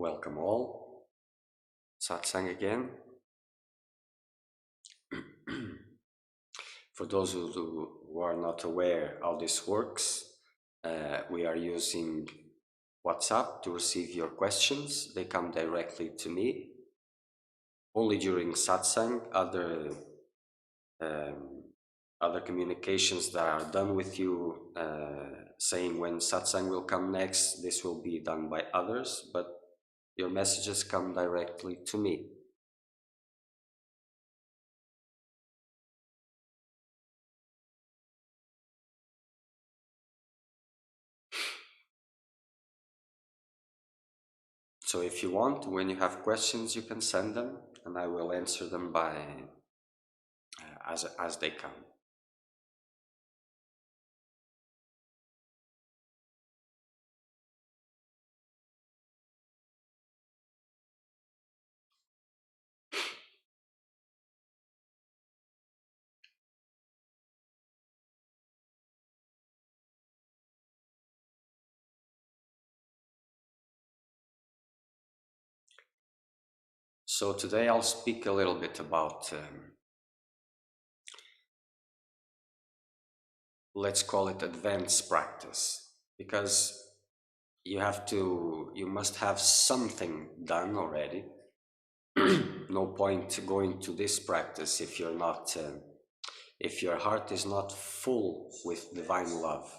Welcome all. Satsang again. For those who are not aware how this works, we are using WhatsApp to receive your questions. They come directly to me. Only during Satsang, other communications that are done with you, saying when Satsang will come next, this will be done by others, but your messages come directly to me. So if you want, when you have questions, you can send them and I will answer them by as they come. So today I'll speak a little bit about, let's call it advanced practice, because you must have something done already. No point going to this practice if you're not, if your heart is not full with divine love.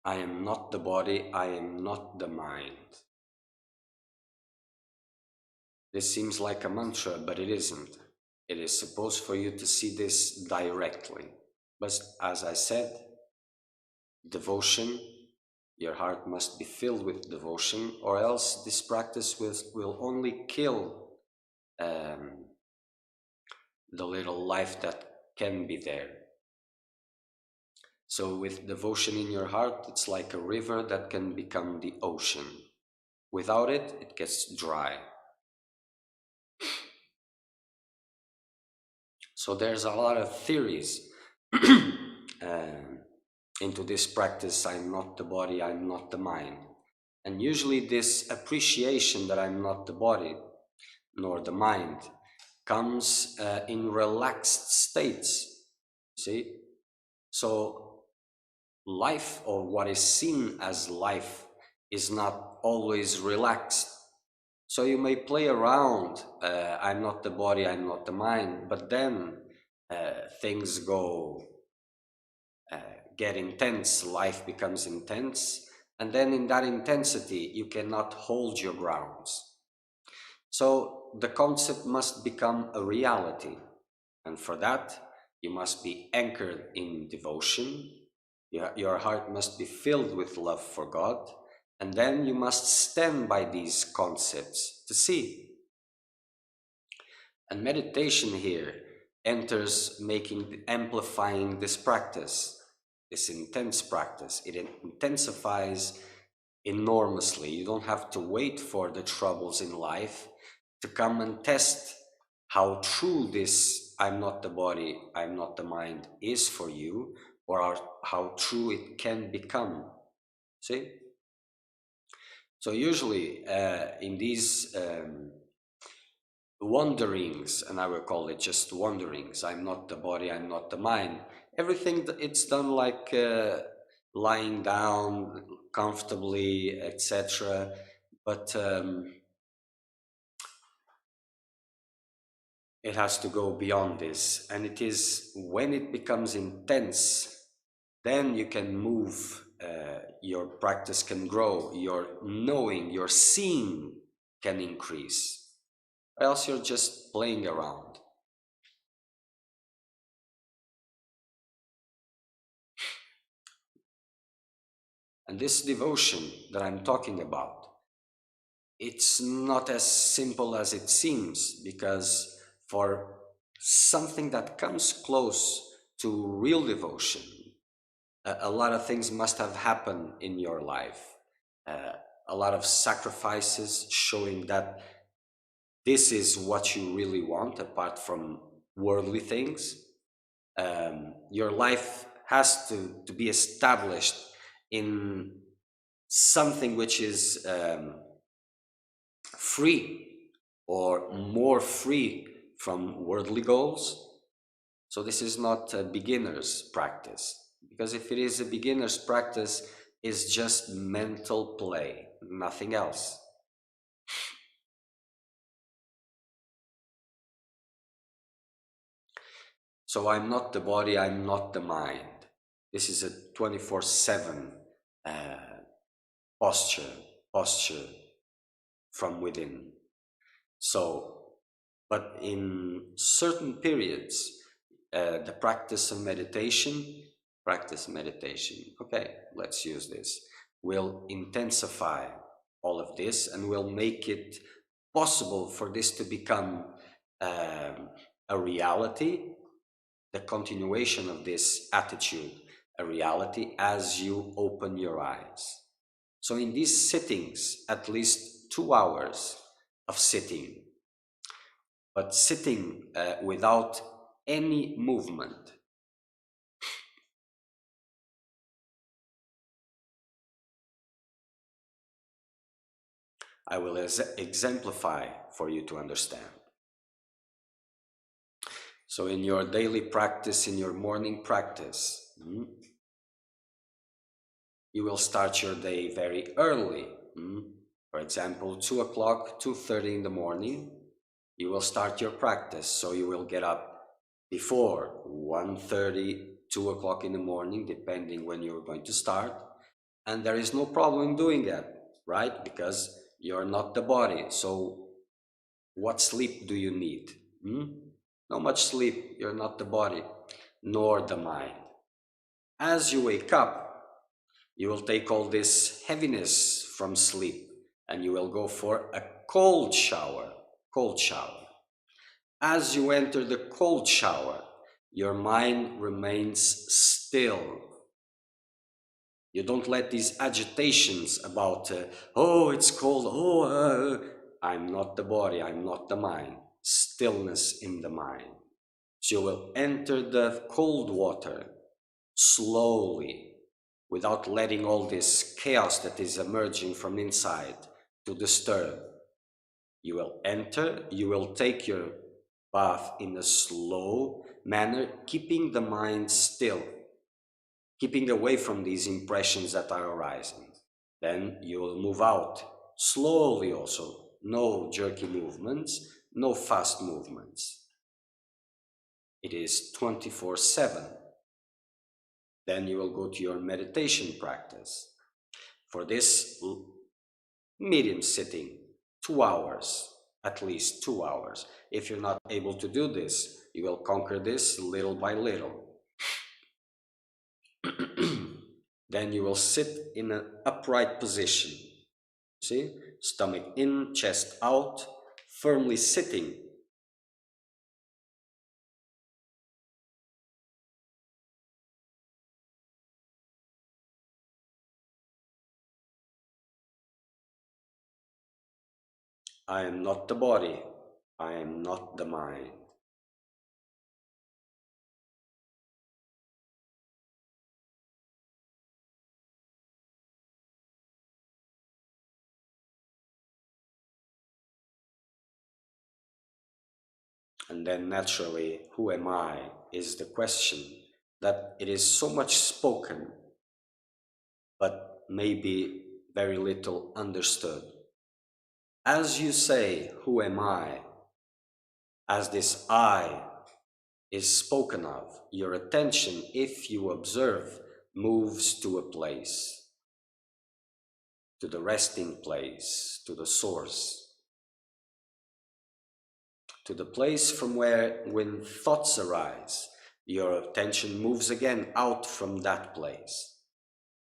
I am not the body, I am not the mind. This seems like a mantra, but it isn't. It is supposed for you to see this directly. But as I said, devotion, your heart must be filled with devotion, or else this practice will only kill the little life that can be there. So with devotion in your heart, it's like a river that can become the ocean. Without it, it gets dry. So there's a lot of theories into this practice. I'm not the body, I'm not the mind. And usually this appreciation that I'm not the body nor the mind comes in relaxed states, see? So life, or what is seen as life, is not always relaxed. So you may play around, I'm not the body, I'm not the mind, but then things get intense, life becomes intense, and then in that intensity you cannot hold your grounds. So the concept must become a reality, and for that you must be anchored in devotion. Your heart must be filled with love for God, and then you must stand by these concepts to see. And meditation here enters amplifying this practice, this intense practice. It intensifies enormously. You don't have to wait for the troubles in life to come and test how true this I'm not the body, I'm not the mind is for you, or how true it can become. See? So usually in these wanderings, and I will call it just wanderings, I'm not the body, I'm not the mind, everything it's done like lying down comfortably, etc. But it has to go beyond this, and it is when it becomes intense, then you can move, your practice can grow, your knowing, your seeing can increase, or else you're just playing around. And this devotion that I'm talking about, it's not as simple as it seems, because for something that comes close to real devotion, a lot of things must have happened in your life, a lot of sacrifices showing that this is what you really want apart from worldly things. Your life has to be established in something which is free or more free from worldly goals. So this is not a beginner's practice, because if it is a beginner's practice, it's just mental play, nothing else. So I'm not the body, I'm not the mind. This is a 24/7 posture from within. So, but in certain periods, the practice meditation, okay, let's use this, will intensify all of this and will make it possible for this to become a reality, the continuation of this attitude, a reality as you open your eyes. So in these sittings, at least 2 hours of sitting, but sitting without any movement. I will exemplify for you to understand. So in your daily practice, in your morning practice, you will start your day very early. For example, 2 o'clock, 2:30 in the morning, you will start your practice. So you will get up before 1:30, 2 o'clock in the morning, depending when you're going to start. And there is no problem doing that, right? Because you're not the body. So what sleep do you need? Not much sleep. You're not the body, nor the mind. As you wake up, you will take all this heaviness from sleep and you will go for a cold shower. Cold shower. As you enter the cold shower, your mind remains still. You don't let these agitations about, oh, it's cold, I'm not the body, I'm not the mind. Stillness in the mind. So you will enter the cold water slowly, without letting all this chaos that is emerging from inside to disturb. You will enter, you will take your bath in a slow manner, keeping the mind still, keeping away from these impressions that are arising. Then you will move out slowly also, no jerky movements, no fast movements. It is 24/7. Then you will go to your meditation practice. For this medium sitting, 2 hours, at least 2 hours. If you're not able to do this, you will conquer this little by little. Then you will sit in an upright position. See? Stomach in, chest out, firmly sitting. I am not the body. I am not the mind. And then naturally, who am I is the question that it is so much spoken, but maybe very little understood. As you say, who am I? As this I is spoken of, your attention, if you observe, moves to a place, to the resting place, to the source, to the place from where, when thoughts arise, your attention moves again out from that place.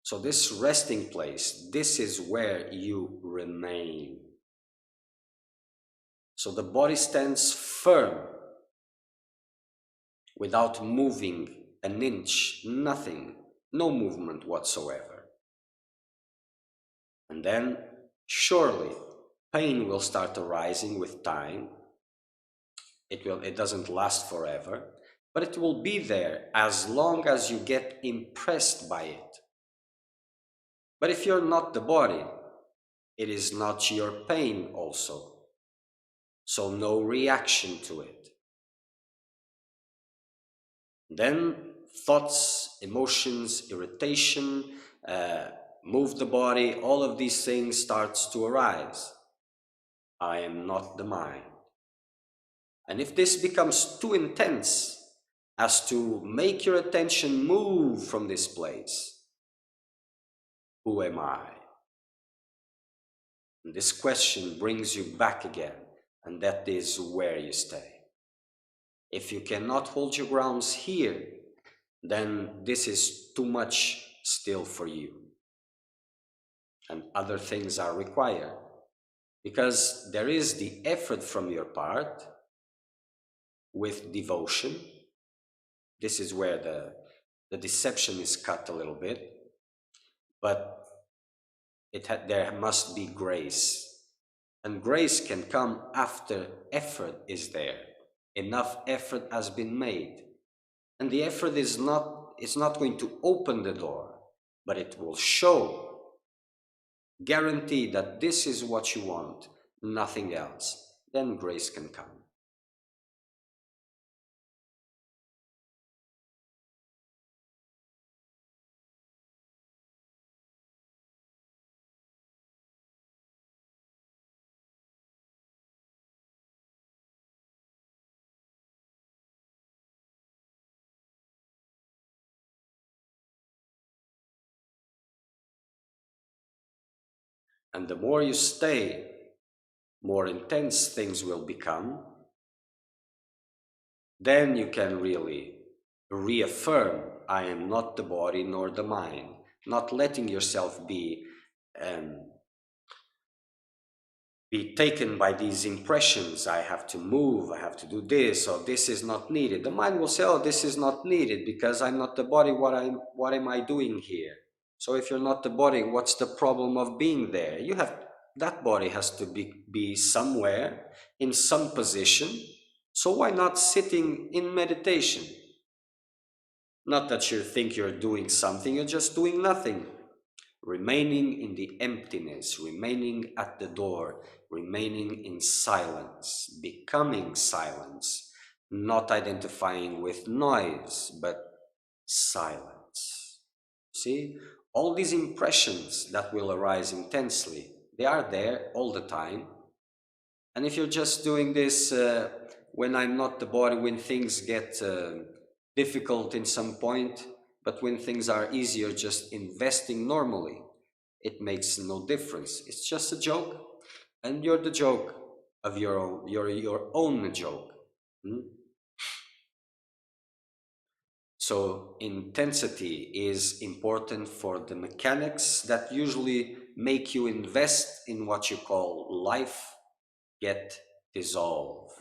So this resting place, this is where you remain. So the body stands firm without moving an inch, nothing, no movement whatsoever. And then, surely, pain will start arising with time. It doesn't last forever, but it will be there as long as you get impressed by it. But if you're not the body, it is not your pain also. So no reaction to it. Then thoughts, emotions, irritation, move the body, all of these things starts to arise. I am not the mind. And if this becomes too intense as to make your attention move from this place, who am I? And this question brings you back again, and that is where you stay. If you cannot hold your grounds here, then this is too much still for you. And other things are required, because there is the effort from your part with devotion. This is where the deception is cut a little bit, but there must be grace. And grace can come after effort is there. Enough effort has been made. And the effort is not going to open the door, but it will show, guarantee that this is what you want, nothing else. Then grace can come. And the more you stay, more intense things will become. Then you can really reaffirm, I am not the body nor the mind, not letting yourself be taken by these impressions. I have to move, I have to do this, or this is not needed. The mind will say, oh, this is not needed because I'm not the body. What am I doing here? So if you're not the body, what's the problem of being there? That body has to be somewhere in some position. So why not sitting in meditation? Not that you think you're doing something, you're just doing nothing. Remaining in the emptiness, remaining at the door, remaining in silence, becoming silence, not identifying with noise, but silence. See, all these impressions that will arise intensely, they are there all the time. And if you're just doing this when I'm not the body, when things get difficult in some point, but when things are easier, just investing normally, it makes no difference. It's just a joke, and you're the joke of your own. You're your own joke. So intensity is important for the mechanics that usually make you invest in what you call life get dissolve.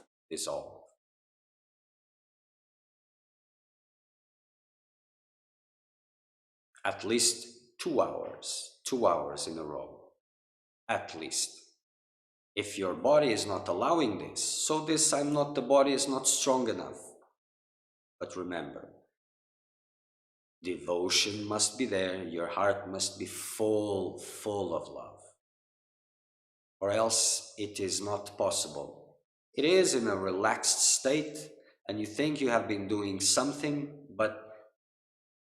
At least 2 hours in a row, at least. If your body is not allowing this, so this I'm not the body is not strong enough. But remember, devotion must be there, your heart must be full of love, or else it is not possible. It is in a relaxed state, and you think you have been doing something, but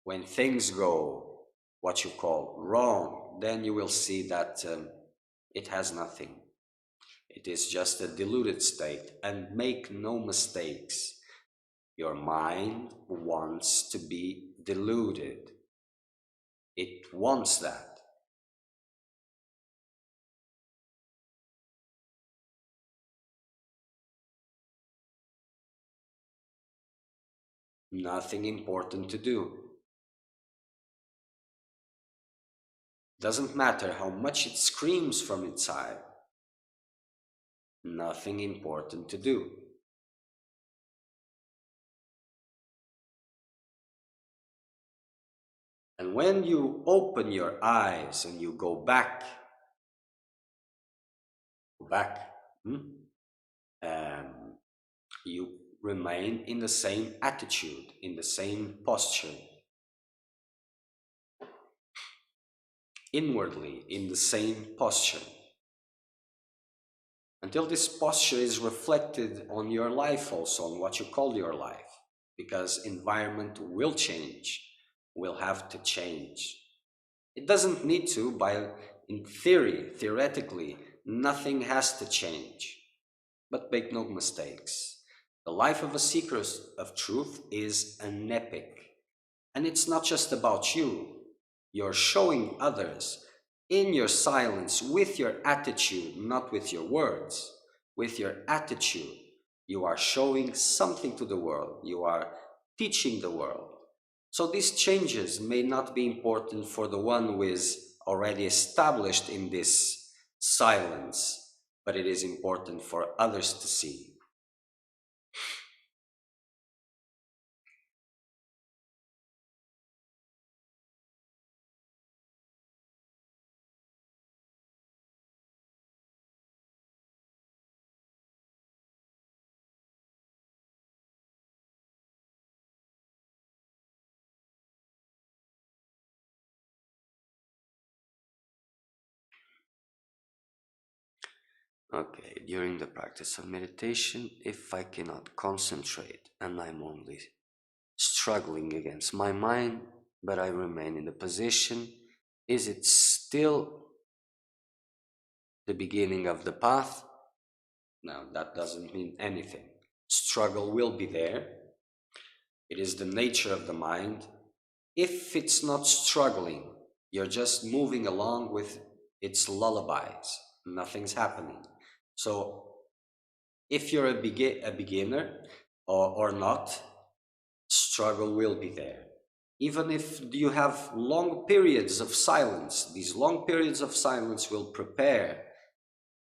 when things go what you call wrong, then you will see that it has nothing. It is just a diluted state. And make no mistakes, your mind wants to be deluded. It wants that. Nothing important to do. Doesn't matter how much it screams from inside. Nothing important to do. And when you open your eyes and you go back back. Um, you remain in the same attitude, in the same posture, inwardly in the same posture, until this posture is reflected on your life, also on what you call your life, because environment will change, will have to change. It doesn't need to, by in theory, theoretically, nothing has to change. But make no mistakes. The life of a seeker of truth is an epic. And it's not just about you. You're showing others in your silence, with your attitude, not with your words, with your attitude. You are showing something to the world. You are teaching the world. So these changes may not be important for the one who is already established in this silence, but it is important for others to see. Okay, during the practice of meditation, if I cannot concentrate and I'm only struggling against my mind, but I remain in the position, is it still the beginning of the path? No, that doesn't mean anything. Struggle will be there. It is the nature of the mind. If it's not struggling, you're just moving along with its lullabies. Nothing's happening. So if you're a beginner or not, struggle will be there. Even if you have long periods of silence, these long periods of silence will prepare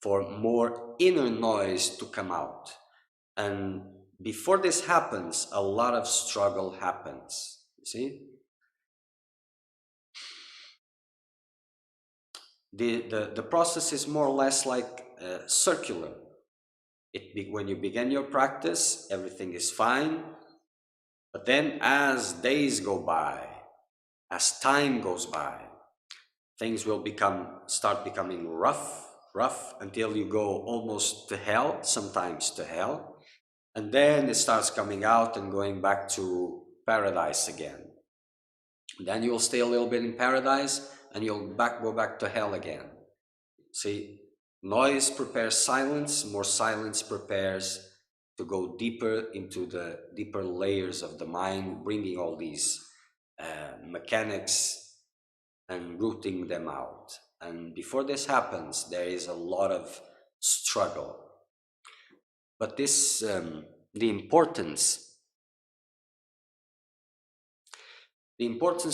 for more inner noise to come out. And before this happens, a lot of struggle happens. You see? The process is more or less like circular. When you begin your practice, everything is fine. But then as days go by, as time goes by, things will start becoming rough until you go almost to hell, sometimes to hell. And then it starts coming out and going back to paradise again. Then you'll stay a little bit in paradise and you'll go back to hell again. See, noise prepares silence, more silence prepares to go deeper into the deeper layers of the mind, bringing all these mechanics and rooting them out. And before this happens, there is a lot of struggle. But this, the importance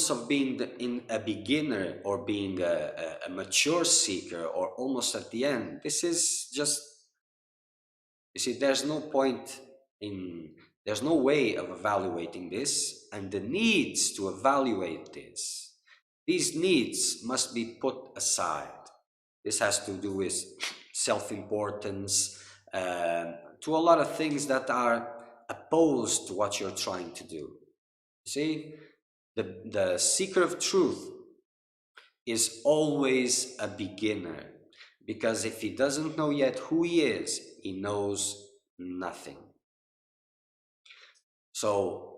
of being in a beginner or being a mature seeker or almost at the end, this is just, you see, there's no point in, there's no way of evaluating this, and the needs to evaluate this, these needs must be put aside. This has to do with self-importance, to a lot of things that are opposed to what you're trying to do. You see, the seeker of truth is always a beginner, because if he doesn't know yet who he is, he knows nothing. So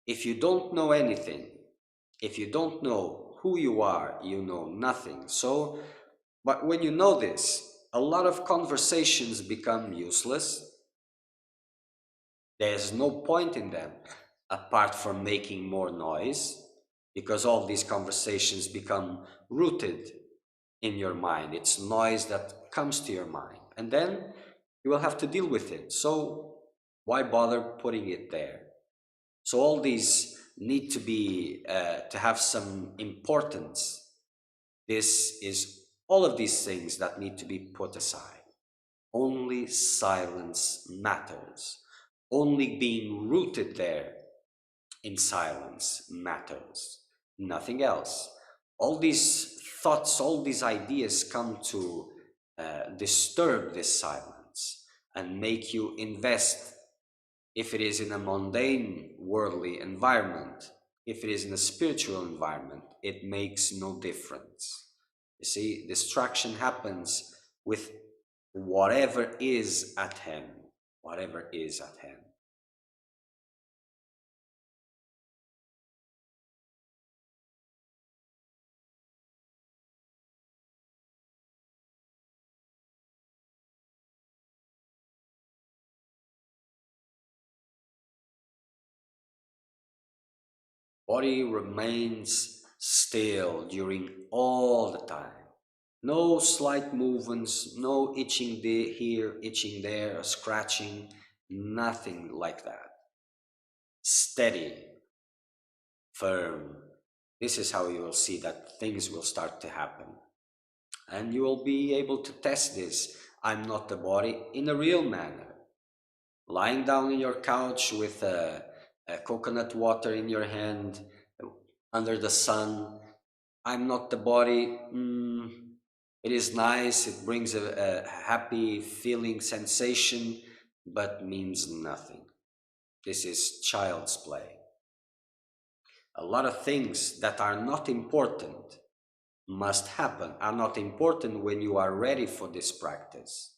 if you don't know anything, if you don't know who you are, you know nothing. So, but when you know this, a lot of conversations become useless. There's no point in them apart from making more noise, because all these conversations become rooted in your mind. It's noise that comes to your mind, and then you will have to deal with it. So why bother putting it there? So all these need to be to have some importance. This is all of these things that need to be put aside. Only silence matters. Only being rooted there in silence matters. Nothing else. All these thoughts, all these ideas come to disturb this silence and make you invest. If it is in a mundane, worldly environment, if it is in a spiritual environment, it makes no difference. You see, distraction happens with whatever is at hand, whatever is at hand. Body remains still during all the time. No slight movements, no itching here, itching there, scratching, nothing like that. Steady, firm. This is how you will see that things will start to happen. And you will be able to test this "I'm not the body" in a real manner. Lying down in your couch with a coconut water in your hand, under the sun. "I'm not the body." It is nice, it brings a happy feeling, sensation, but means nothing. This is child's play. A lot of things that are not important must happen, are not important when you are ready for this practice.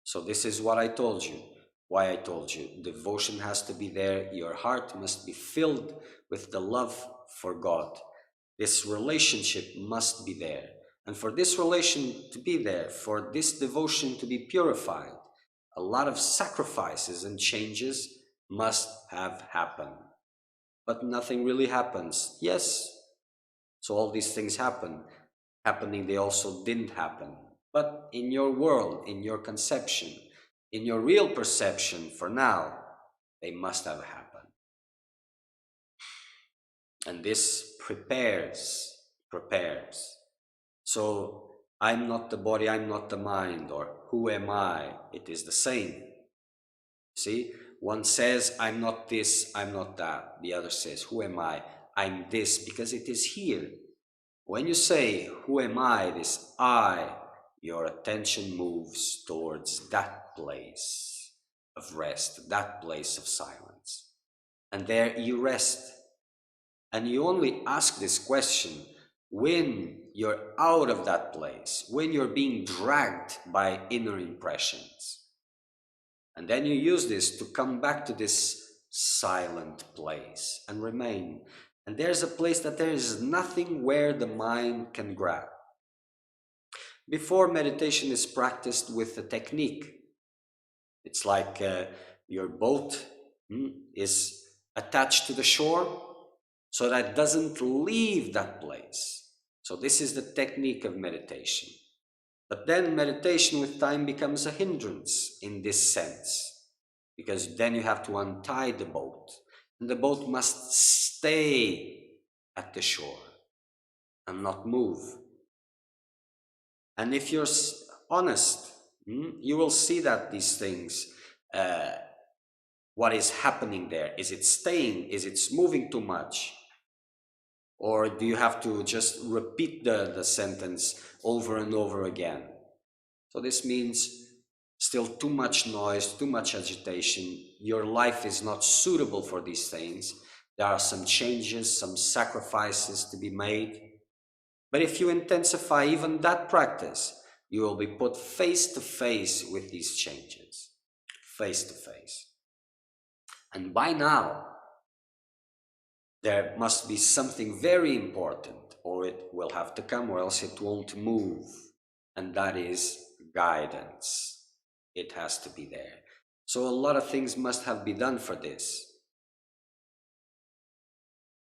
So this is what I told you, why I told you. Devotion has to be there. Your heart must be filled with the love for God. This relationship must be there. And for this relation to be there, for this devotion to be purified, a lot of sacrifices and changes must have happened. But nothing really happens. Yes, so all these things happening, they also didn't happen. But in your world, in your conception, in your real perception for now, they must have happened. And this prepares. So "I'm not the body, I'm not the mind," or "who am I?" It is the same. See, one says "I'm not this, I'm not that." The other says "who am I?" "I'm this," because it is here. When you say "who am I?" this "I," your attention moves towards that place of rest, that place of silence. And there you rest. And you only ask this question when you're out of that place, when you're being dragged by inner impressions. And then you use this to come back to this silent place and remain. And there's a place that there is nothing where the mind can grab. Before, meditation is practiced with a technique. It's like your boat is attached to the shore so that it doesn't leave that place. So this is the technique of meditation. But then meditation with time becomes a hindrance in this sense, because then you have to untie the boat, and the boat must stay at the shore and not move. And if you're honest, you will see that these things, what is happening there, is it staying, is it moving too much? Or do you have to just repeat the sentence over and over again? So this means still too much noise, too much agitation. Your life is not suitable for these things. There are some changes, some sacrifices to be made. But if you intensify even that practice, you will be put face to face with these changes. Face to face. And by now, there must be something very important, or it will have to come, or else it won't move. And that is guidance. It has to be there. So a lot of things must have been done for this.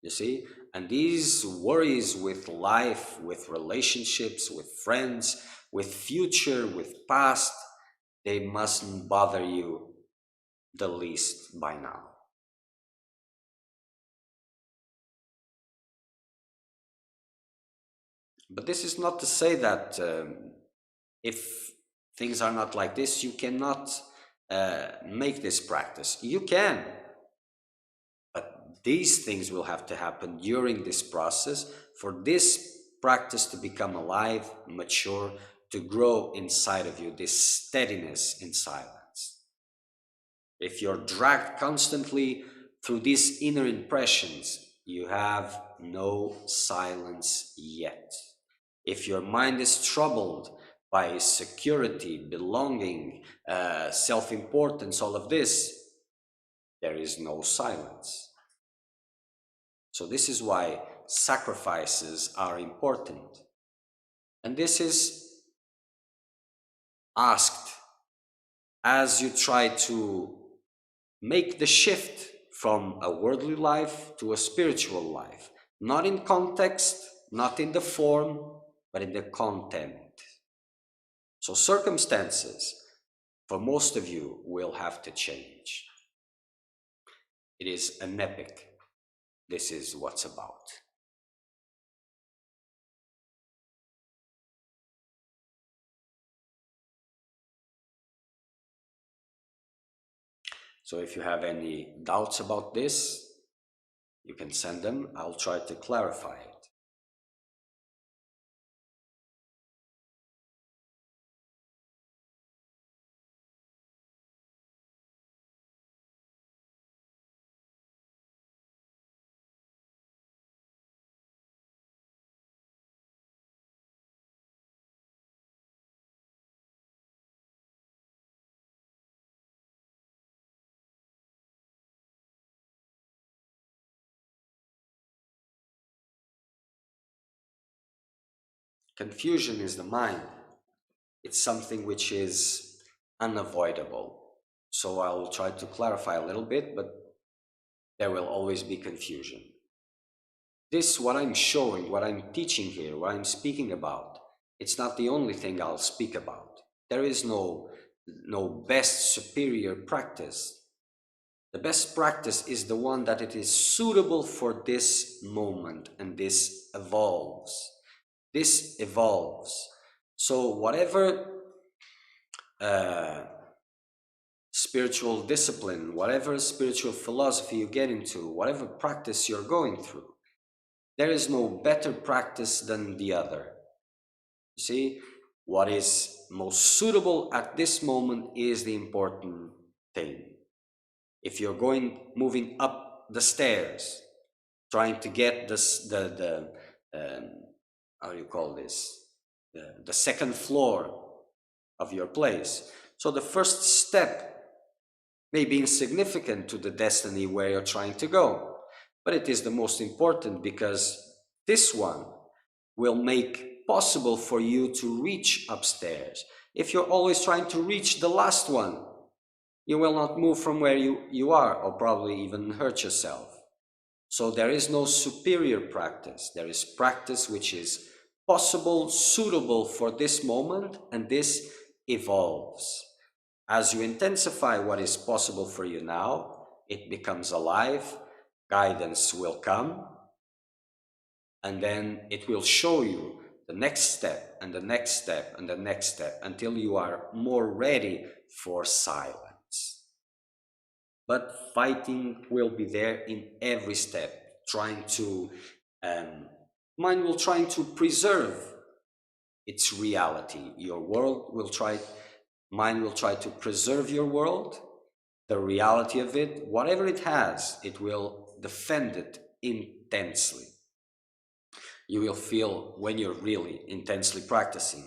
You see? And these worries with life, with relationships, with friends, with future, with past, they mustn't bother you the least by now. But this is not to say that if things are not like this, you cannot make this practice. You can. But these things will have to happen during this process for this practice to become alive, mature, to grow inside of you, this steadiness in silence. If you're dragged constantly through these inner impressions, you have no silence yet. If your mind is troubled by security, belonging, self-importance, all of this, there is no silence. So this is why sacrifices are important. And this is asked as you try to make the shift from a worldly life to a spiritual life, not in context, not in the form, but in the content. So circumstances, for most of you, will have to change. It is an epic. This is what's about. So if you have any doubts about this, you can send them. I'll try to clarify it. Confusion is the mind. It's something which is unavoidable. So I will try to clarify a little bit, but there will always be confusion. This, what I'm showing, what I'm teaching here, what I'm speaking about, it's not the only thing I'll speak about. There is no best superior practice. The best practice is the one that it is suitable for this moment, and this evolves. This evolves. So whatever spiritual discipline, whatever spiritual philosophy you get into, whatever practice you're going through, there is no better practice than the other. You see, what is most suitable at this moment is the important thing. If you're moving up the stairs, trying to get how do you call this? The second floor of your place. So the first step may be insignificant to the destiny where you're trying to go, but it is the most important, because this one will make possible for you to reach upstairs. If you're always trying to reach the last one, you will not move from where you are, or probably even hurt yourself. So there is no superior practice. There is practice which is possible, suitable for this moment, and this evolves. As you intensify what is possible for you now, it becomes alive, guidance will come, and then it will show you the next step, and the next step, and the next step, until you are more ready for silence. But fighting will be there in every step, trying to, mind will trying to preserve its reality. Mind will try to preserve your world, the reality of it, whatever it has, it will defend it intensely. You will feel, when you're really intensely practicing,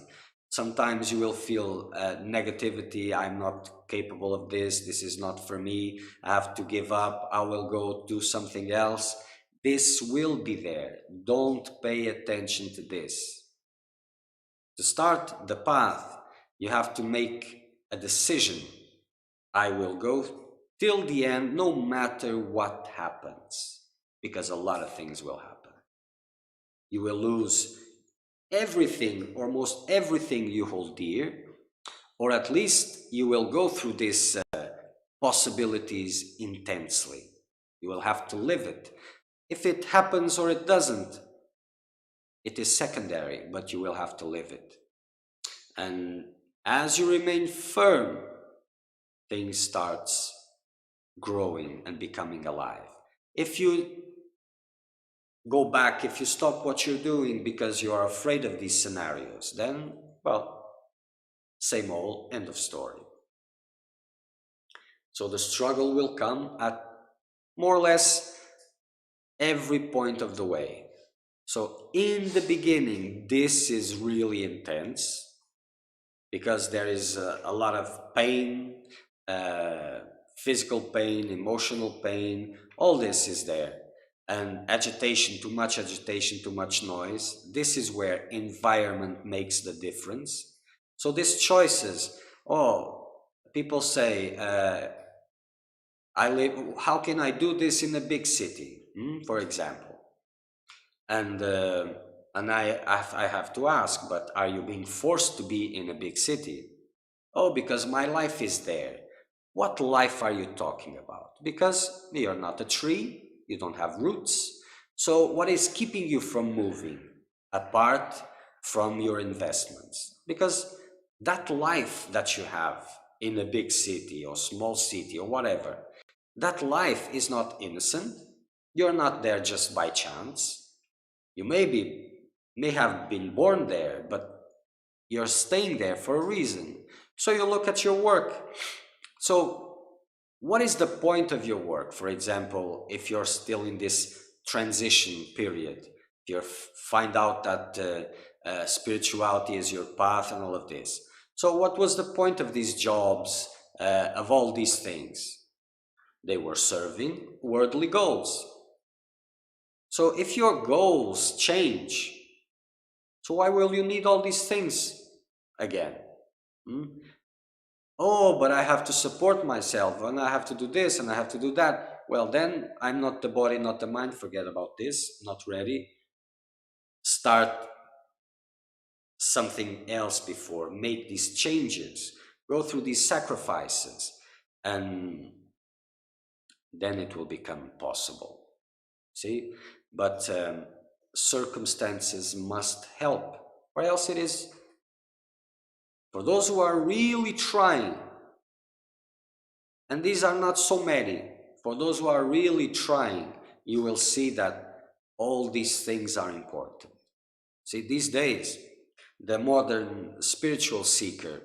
sometimes you will feel negativity. I'm not capable of this. This is not for me. I have to give up. I will go do something else. This will be there. Don't pay attention to this. To start the path, you have to make a decision. I will go till the end, no matter what happens, because a lot of things will happen. You will lose everything, or most everything you hold dear, or at least you will go through these possibilities intensely. You will have to live it. If it happens or it doesn't, it is secondary, but you will have to live it. And as you remain firm, things starts growing and becoming alive. If you go back, if you stop what you're doing because you are afraid of these scenarios, then, well, Same old, end of story. So the struggle will come at more or less every point of the way. So in the beginning, this is really intense because there is a lot of pain, uh, physical pain, emotional pain, all this is there. And agitation, too much noise. This is where environment makes the difference. So these choices, oh, people say, I live, how can I do this in a big city, for example? And I have to ask, but are you being forced to be in a big city? Oh, because my life is there. What life are you talking about? Because you're not a tree, you don't have roots. So what is keeping you from moving apart from your investments? Because that life that you have in a big city or small city or whatever, that life is not innocent. You're not there just by chance. You may have been born there, but you're staying there for a reason. So you look at your work. So what is the point of your work? For example, if you're still in this transition period, you find out that spirituality is your path and all of this. So what was the point of these jobs, of all these things? They were serving worldly goals. So if your goals change, so why will you need all these things again? Hmm? Oh, but I have to support myself and I have to do this and I have to do that. Well, then I'm not the body, not the mind. Forget about this. Not ready. Start something else before. Make these changes. Go through these sacrifices. And then it will become possible. See? But circumstances must help. Or else it is, for those who are really trying, and these are not so many, for those who are really trying, you will see that all these things are important. See, these days, the modern spiritual seeker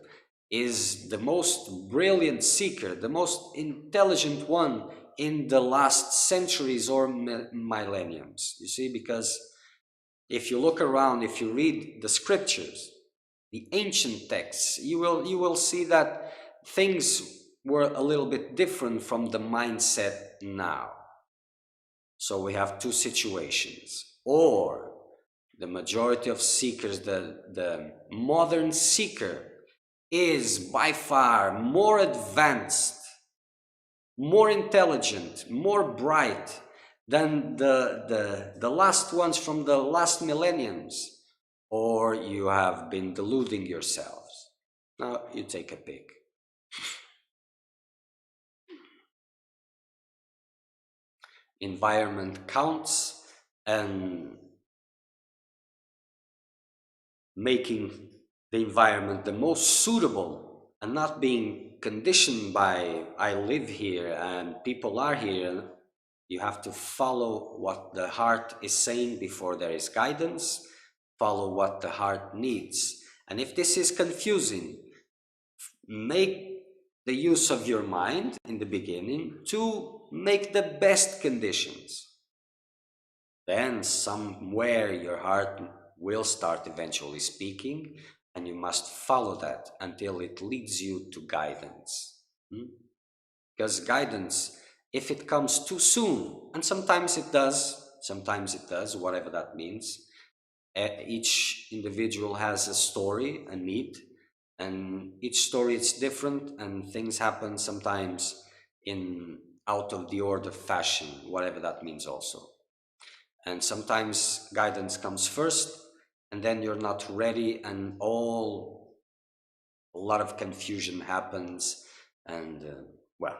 is the most brilliant seeker, the most intelligent one in the last centuries or millenniums. You see, because if you look around, if you read the scriptures, the ancient texts, you will see that things were a little bit different from the mindset now. So we have two situations. Or the majority of seekers, the modern seeker is by far more advanced, more intelligent, more bright than the last ones from the last millenniums, or you have been deluding yourselves. Now you take a pick. Environment counts, and making the environment the most suitable and not being conditioned by I live here and people are here. You have to follow what the heart is saying before there is guidance. Follow what the heart needs. And if this is confusing, make the use of your mind in the beginning to make the best conditions. Then somewhere your heart will start eventually speaking, and you must follow that until it leads you to guidance. Because guidance, if it comes too soon, and sometimes it does, whatever that means, each individual has a story, a need, and each story is different, and things happen sometimes in out of the order fashion, whatever that means also. And sometimes guidance comes first, and then you're not ready, and a lot of confusion happens, and well,